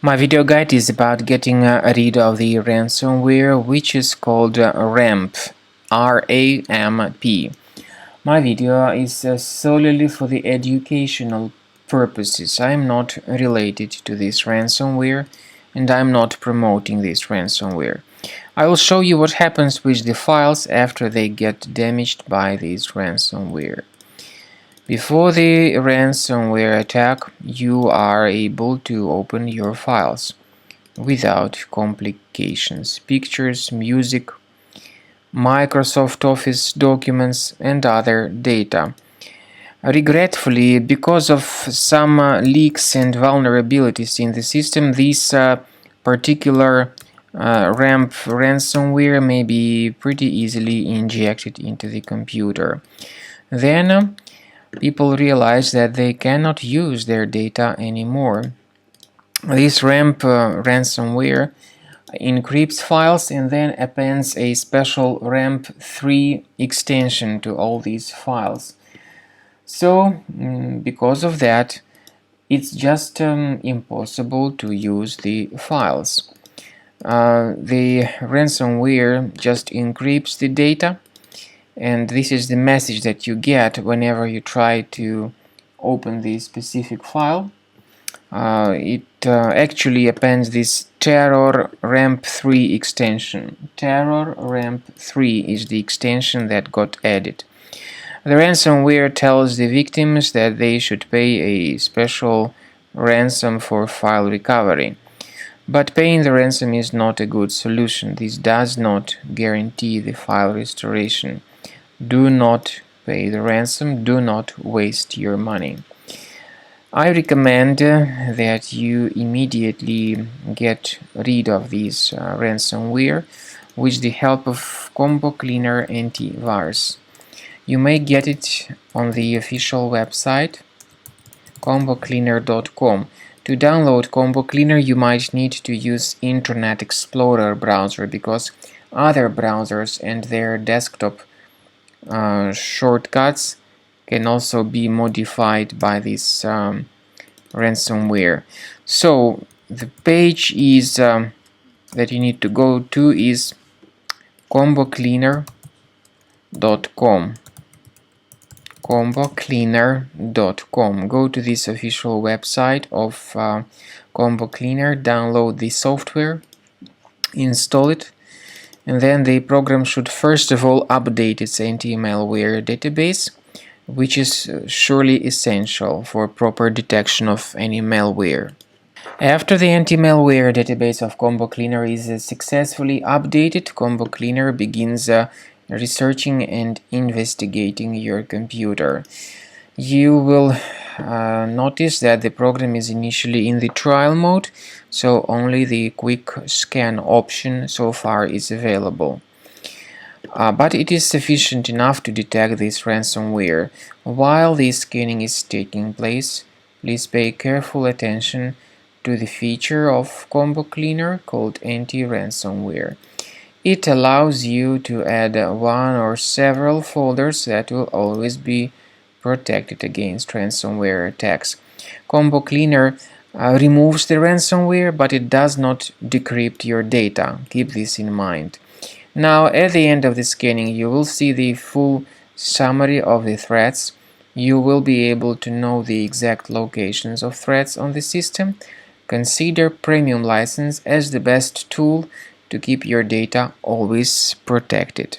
My video guide is about getting rid of the ransomware, which is called RAMP, R-A-M-P. My video is solely for the educational purposes. I'm not related to this ransomware, and I'm not promoting this ransomware. I will show you what happens with the files after they get damaged by this ransomware. Before the ransomware attack, you are able to open your files without complications. Pictures, music, Microsoft Office documents, and other data. Regretfully, because of some leaks and vulnerabilities in the system, this particular RAMP ransomware may be pretty easily injected into the computer. Then people realize that they cannot use their data anymore. This RAMP ransomware encrypts files and then appends a special RAMP3 extension to all these files. So, because of that, it's just impossible to use the files. The ransomware just encrypts the data, and this is the message that you get whenever you try to open this specific file. It actually appends this Terror RAMP3 extension. Terror RAMP3 is the extension that got added. The ransomware tells the victims that they should pay a special ransom for file recovery. But paying the ransom is not a good solution. This does not guarantee the file restoration. Do not pay the ransom. Do not waste your money. I recommend that you immediately get rid of this ransomware with the help of Combo Cleaner Antivirus. You may get it on the official website combocleaner.com. To download Combo Cleaner, you might need to use Internet Explorer browser because other browsers and their desktop shortcuts can also be modified by this ransomware. So the page is that you need to go to is combocleaner.com. combocleaner.com. Go to this official website of Combo Cleaner, download the software, install it, and then the program should first of all update its anti-malware database, which is surely essential for proper detection of any malware. After the anti-malware database of Combo Cleaner is successfully updated, Combo Cleaner begins researching and investigating your computer. You will notice that the program is initially in the trial mode, so only the quick scan option so far is available. But it is sufficient enough to detect this ransomware. While the scanning is taking place, please pay careful attention to the feature of Combo Cleaner called anti-ransomware. It allows you to add one or several folders that will always be protected against ransomware attacks. Combo Cleaner removes the ransomware, but it does not decrypt your data. Keep this in mind. Now, at the end of the scanning, you will see the full summary of the threats. You will be able to know the exact locations of threats on the system. Consider premium license as the best tool to keep your data always protected.